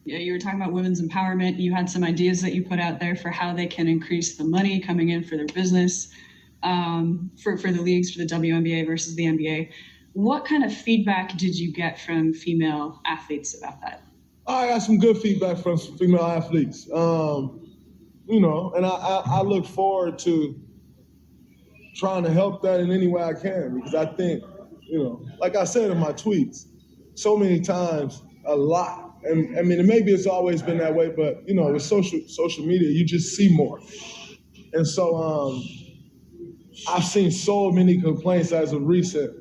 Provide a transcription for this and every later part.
Yeah, you were talking about women's empowerment. You had some ideas that you put out there for how they can increase the money coming in for their business, for the leagues, for the WNBA versus the NBA. What kind of feedback did you get from female athletes about that? I got some good feedback from some female athletes. And I look forward to trying to help that in any way I can, because I think, like I said in my tweets, so many times, a lot. And I mean, maybe it's always been that way, but with social media, you just see more. And so I've seen so many complaints as of recent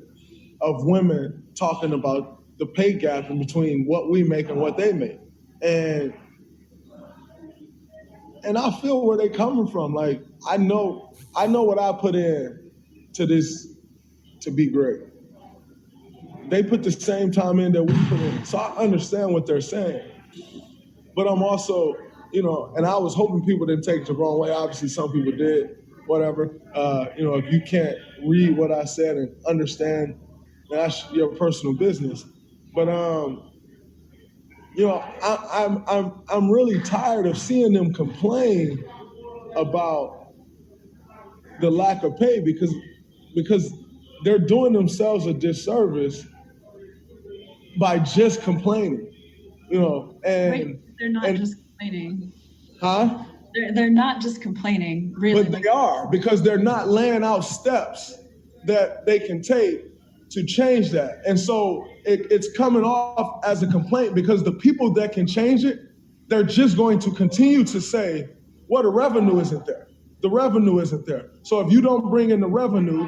of women talking about the pay gap in between what we make and what they make. And I feel where they're coming from. Like, I know what I put in to this to be great. They put the same time in that we put in. So I understand what they're saying. But I'm also, and I was hoping people didn't take it the wrong way. Obviously, some people did, whatever. If you can't read what I said and understand, that's your personal business. But I'm really tired of seeing them complain about the lack of pay because they're doing themselves a disservice by just complaining, and Right. They're not just complaining. Huh? They're not just complaining, really. But they are, because they're not laying out steps that they can take to change that. And so it's coming off as a complaint because the people that can change it, they're just going to continue to say, well, the revenue isn't there. The revenue isn't there. So if you don't bring in the revenue,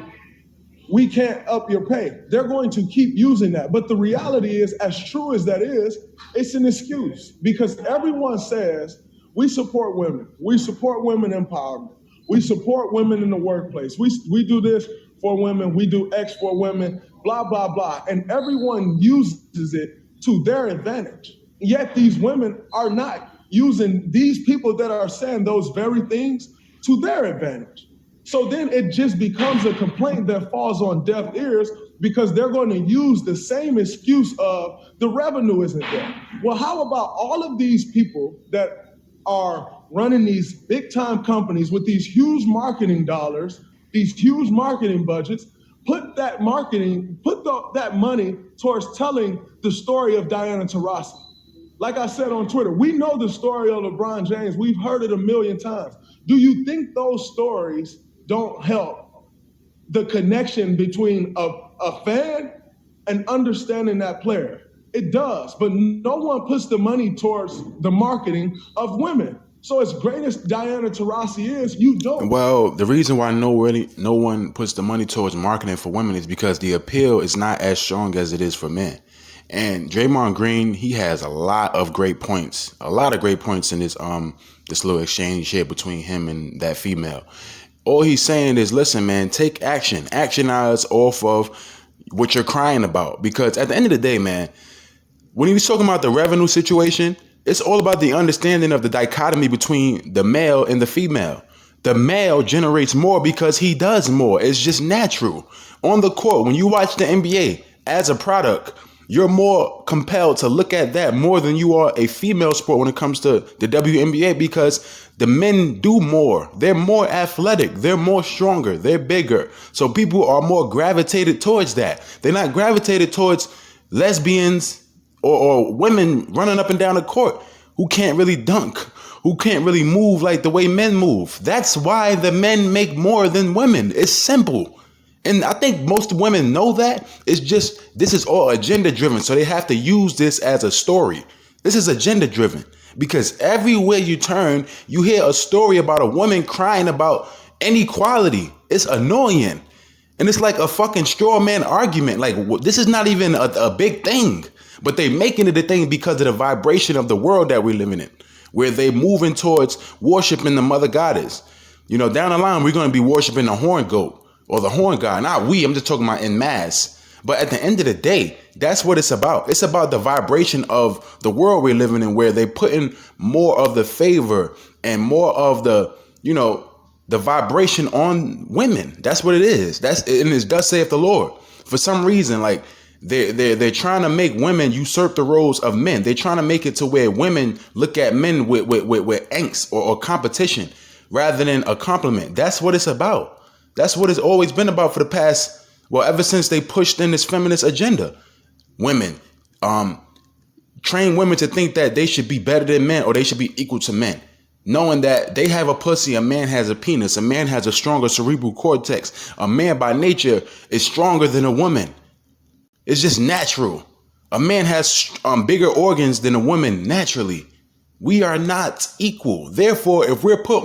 we can't up your pay. They're going to keep using that. But the reality is, as true as that is, it's an excuse, because everyone says, we support women. We support women empowerment. We support women in the workplace. We do this for women. We do X for women, blah, blah, blah. And everyone uses it to their advantage. Yet these women are not using these people that are saying those very things to their advantage. So then it just becomes a complaint that falls on deaf ears, because they're going to use the same excuse of the revenue isn't there. Well, how about all of these people that are running these big time companies with these huge marketing dollars, these huge marketing budgets, put that money towards telling the story of Diana Taurasi. Like I said on Twitter, we know the story of LeBron James. We've heard it a million times. Do you think those stories don't help the connection between a fan and understanding that player? It does, but no one puts the money towards the marketing of women. So as great as Diana Taurasi is, you don't. Well, the reason why no one puts the money towards marketing for women is because the appeal is not as strong as it is for men. And Draymond Green, he has a lot of great points in this little exchange here between him and that female. All he's saying is, listen, man, take action. Actionize off of what you're crying about. Because at the end of the day, man, when he was talking about the revenue situation, it's all about the understanding of the dichotomy between the male and the female. The male generates more because he does more. It's just natural. On the court, when you watch the NBA as a product, you're more compelled to look at that more than you are a female sport when it comes to the WNBA, because the men do more. They're more athletic. They're more stronger. They're bigger. So people are more gravitated towards that. They're not gravitated towards lesbians or women running up and down the court who can't really dunk, who can't really move like the way men move. That's why the men make more than women. It's simple. And I think most women know that. It's just, this is all agenda driven. So they have to use this as a story. This is agenda driven, because everywhere you turn, you hear a story about a woman crying about inequality. It's annoying. And it's like a fucking straw man argument. Like, this is not even a big thing, but they making it a thing because of the vibration of the world that we're living in, where they moving towards worshiping the mother goddess. Down the line, we're going to be worshiping the horn goat. Or the horn god. Not we, I'm just talking about en masse. But at the end of the day, that's what it's about. It's about the vibration of the world we're living in, where they put in more of the favor and more of the, the vibration on women. That's what it is. And it's thus saith the Lord. For some reason, like, They're trying to make women usurp the roles of men. They're trying to make it to where women look at men with angst or competition rather than a compliment. That's what it's about. That's what it's always been about for the past, well, ever since they pushed in this feminist agenda. Women, train women to think that they should be better than men or they should be equal to men. Knowing that they have a pussy, a man has a penis, a man has a stronger cerebral cortex. A man by nature is stronger than a woman. It's just natural. A man has bigger organs than a woman naturally. We are not equal. Therefore, if we're put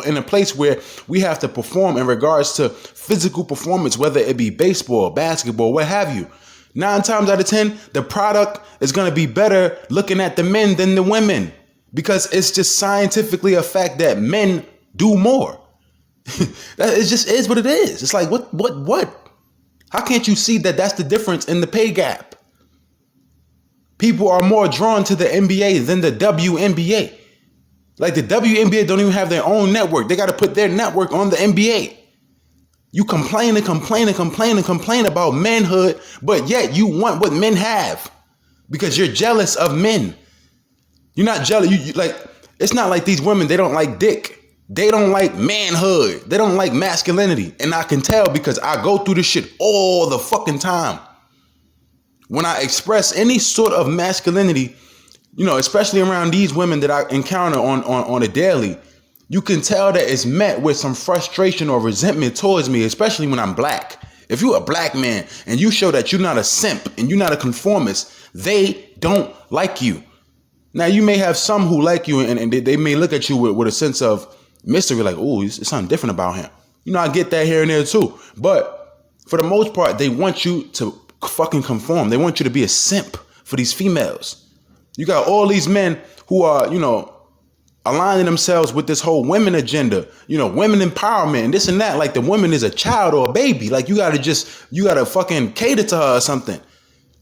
in a place where we have to perform in regards to physical performance, whether it be baseball, basketball, what have you, 9 times out of 10, the product is going to be better looking at the men than the women, because it's just scientifically a fact that men do more. It just is what it is. It's like, what? How can't you see that that's the difference in the pay gap? People are more drawn to the NBA than the WNBA. Like the WNBA don't even have their own network. They got to put their network on the NBA. You complain about manhood, but yet you want what men have because you're jealous of men. You're not jealous. You like, it's not like these women, they don't like dick. They don't like manhood. They don't like masculinity. And I can tell because I go through this shit all the fucking time. When I express any sort of masculinity, especially around these women that I encounter on a daily, you can tell that it's met with some frustration or resentment towards me, especially when I'm black. If you're a black man and you show that you're not a simp and you're not a conformist, they don't like you. Now, you may have some who like you and they may look at you with a sense of mystery, like, oh, it's something different about him. I get that here and there too. But for the most part, they want you to fucking conform. They want you to be a simp for these females. You got all these men who are, aligning themselves with this whole women agenda, women empowerment and this and that. Like the woman is a child or a baby. Like you gotta fucking cater to her or something.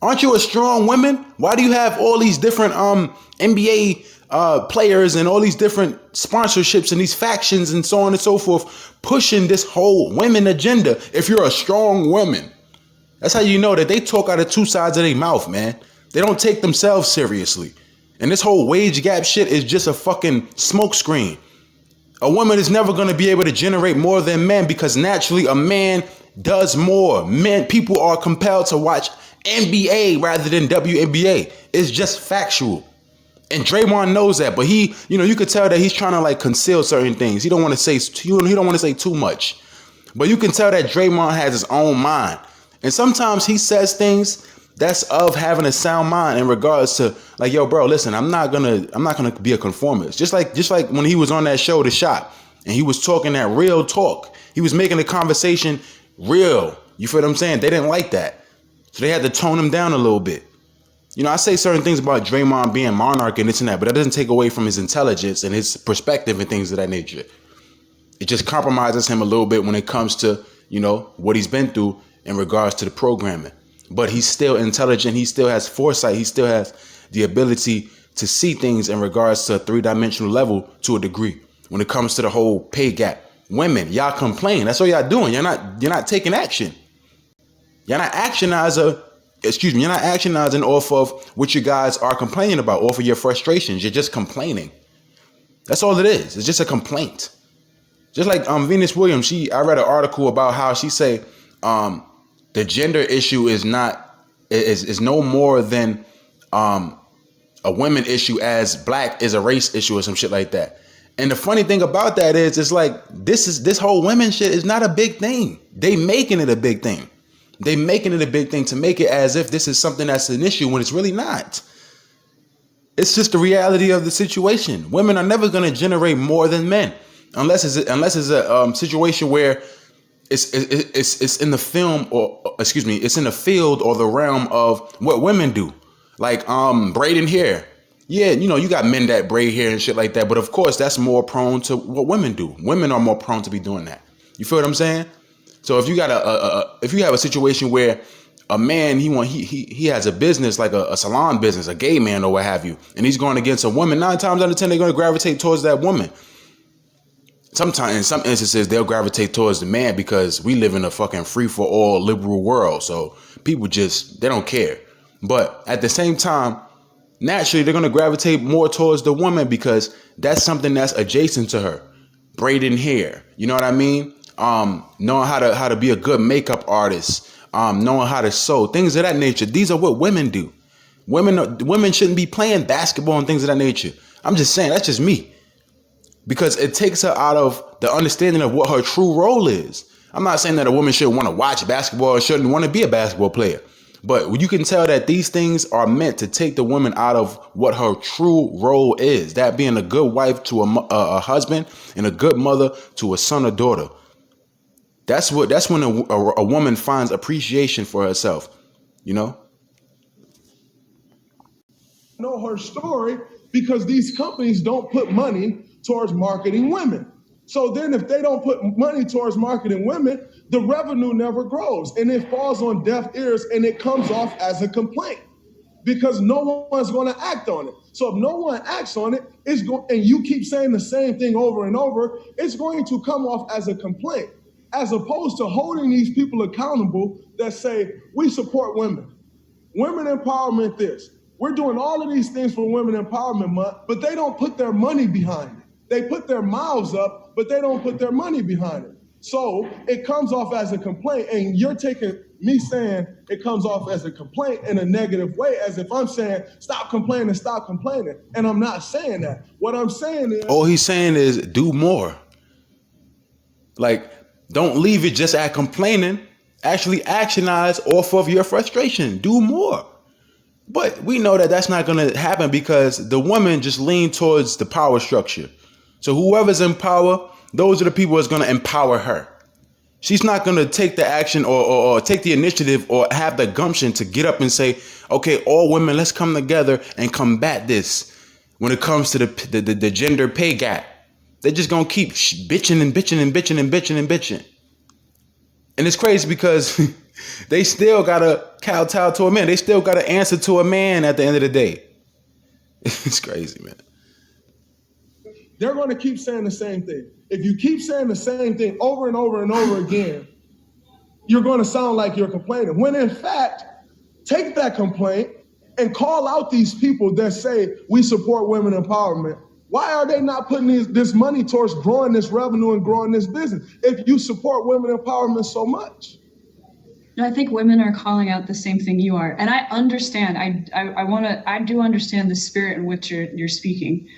Aren't you a strong woman? Why do you have all these different NBA players and all these different sponsorships and these factions and so on and so forth pushing this whole women agenda if you're a strong woman? That's how you know that they talk out of 2 sides of their mouth, man. They don't take themselves seriously. And this whole wage gap shit is just a fucking smokescreen. A woman is never going to be able to generate more than men because naturally a man does more. People are compelled to watch NBA rather than WNBA. It's just factual. And Draymond knows that, but he, you could tell that he's trying to like conceal certain things. He don't want to say too much. But you can tell that Draymond has his own mind. And sometimes he says things that's of having a sound mind in regards to like, yo, bro, listen, I'm not gonna be a conformist. Just like when he was on that show, The Shot, and he was talking that real talk. He was making the conversation real. You feel what I'm saying? They didn't like that. So they had to tone him down a little bit. I say certain things about Draymond being monarch and this and that, but that doesn't take away from his intelligence and his perspective and things of that nature. It just compromises him a little bit when it comes to, what he's been through in regards to the programming. But he's still intelligent. He still has foresight. He still has the ability to see things in regards to a 3-dimensional level to a degree. When it comes to the whole pay gap, women, y'all complain. That's all y'all doing. You're not taking action. You're not actionizing off of what you guys are complaining about, off of your frustrations. You're just complaining. That's all it is. It's just a complaint. Just like Venus Williams, I read an article about how she say the gender issue is no more than a women issue as black is a race issue or some shit like that. And the funny thing about that is, it's like this whole women shit is not a big thing. They making it a big thing. They making it a big thing to make it as if this is something that's an issue when it's really not. It's just the reality of the situation. Women are never going to generate more than men, unless it's a situation where it's in the film it's in the field or the realm of what women do, like braiding hair. Yeah, you got men that braid hair and shit like that, but of course that's more prone to what women do. Women are more prone to be doing that. You feel what I'm saying? So if you got if you have a situation where a man he has a business like a salon business, a gay man or what have you, and he's going against a woman, 9 times out of 10 they're going to gravitate towards that woman. sometimes in some instances they'll gravitate towards the man because we live in a fucking free for all liberal world. So people just, they don't care. But at the same time, naturally they're going to gravitate more towards the woman because that's something that's adjacent to her. Braiding hair, you know what I mean? Knowing how to be a good makeup artist, knowing how to sew, things of that nature. These are what women do. Women shouldn't be playing basketball and things of that nature. I'm just saying, that's just me. Because it takes her out of the understanding of what her true role is. I'm not saying that a woman shouldn't want to watch basketball or shouldn't want to be a basketball player. But you can tell that these things are meant to take the woman out of what her true role is. That being a good wife to a husband and a good mother to a son or daughter. That's when a woman finds appreciation for herself, you know? Know her story because these companies don't put money towards marketing women. So then if they don't put money towards marketing women, the revenue never grows and it falls on deaf ears and it comes off as a complaint because no one's going to act on it. So if no one acts on it, and you keep saying the same thing over and over, it's going to come off as a complaint, as opposed to holding these people accountable that say, we support women. Women empowerment this. We're doing all of these things for Women Empowerment Month, but they don't put their money behind it. They put their mouths up, but they don't put their money behind it. So it comes off as a complaint, and you're taking me saying it comes off as a complaint in a negative way, as if I'm saying, stop complaining. And I'm not saying that. What I'm saying is... All he's saying is do more. Like, don't leave it just at complaining. Actually actionize off of your frustration. Do more. But we know that that's not going to happen because the woman just lean towards the power structure. So whoever's in power, those are the people that's going to empower her. She's not going to take the action or take the initiative or have the gumption to get up and say, okay, all women, let's come together and combat this when it comes to the gender pay gap. They're just going to keep bitching and bitching and bitching and bitching and bitching. And it's crazy because they still got to kowtow to a man. They still got to answer to a man at the end of the day. It's crazy, man. They're going to keep saying the same thing. If you keep saying the same thing over and over and over again, you're going to sound like you're complaining. When in fact, take that complaint and call out these people that say we support women empowerment. Why are they not putting this money towards growing this revenue and growing this business if you support women empowerment so much? No, I think women are calling out the same thing you are. And I understand, I do understand the spirit in which you're speaking.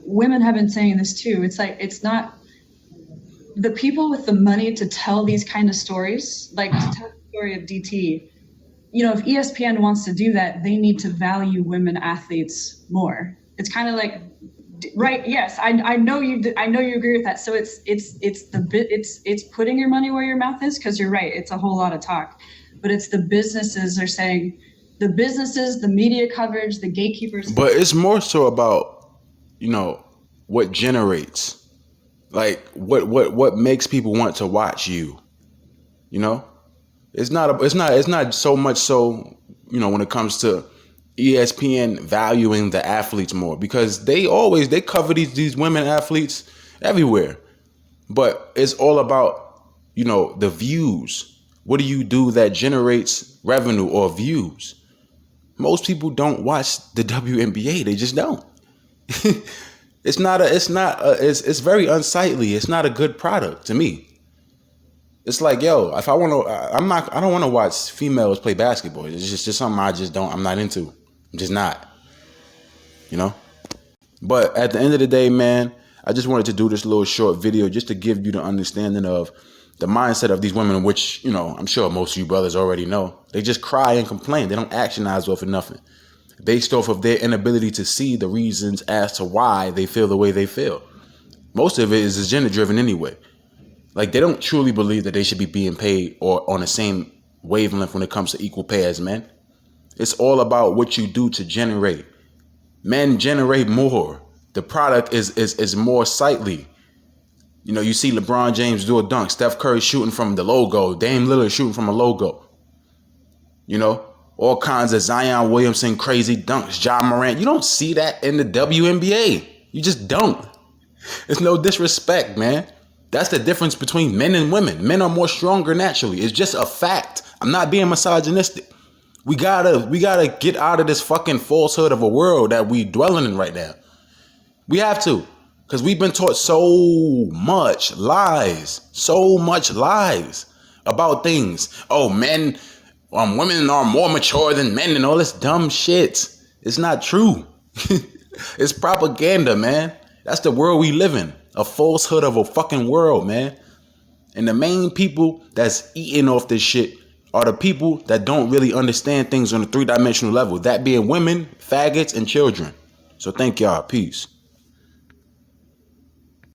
Women have been saying this too. It's like, it's not the people with the money to tell these kind of stories, like to tell the story of DT. You know, if ESPN wants to do that, they need to value women athletes more. It's kind of like, right? Yes, I know you agree with that. So it's putting your money where your mouth is, because you're right. It's a whole lot of talk, but it's the businesses are saying, the businesses, the media coverage, the gatekeepers. But it's more so about, you know, what generates, like what makes people want to watch you. You know, it's not so much so, you know, when it comes to ESPN valuing the athletes more, because they cover these women athletes everywhere. But it's all about, you know, the views. What do you do that generates revenue or views? Most people don't watch the WNBA. They just don't. It's very unsightly. It's not a good product to me. It's like, yo, if I don't want to watch females play basketball. It's just something I'm not into. I'm just not, you know? But at the end of the day, man, I just wanted to do this little short video just to give you the understanding of the mindset of these women, which, you know, I'm sure most of you brothers already know. They just cry and complain. They don't actionize off of nothing, based off of their inability to see the reasons as to why they feel the way they feel. Most of it is agenda driven anyway. Like, they don't truly believe that they should be being paid or on the same wavelength when it comes to equal pay as men. It's all about what you do to generate. Men generate more. The product is more sightly. You know, you see LeBron James do a dunk, Steph Curry shooting from the logo, Dame Lillard shooting from a logo. You know, all kinds of Zion Williamson crazy dunks, Ja Morant. You don't see that in the WNBA. You just don't. It's no disrespect, man. That's the difference between men and women. Men are more stronger naturally. It's just a fact. I'm not being misogynistic. We gotta get out of this fucking falsehood of a world that we dwelling in right now. We have to. Because we've been taught so much lies about things. Oh, women are more mature than men and all this dumb shit. It's not true. It's propaganda, man. That's the world we live in. A falsehood of a fucking world, man. And the main people that's eating off this shit are the people that don't really understand things on a 3-dimensional level. That being women, faggots, and children. So thank y'all. Peace.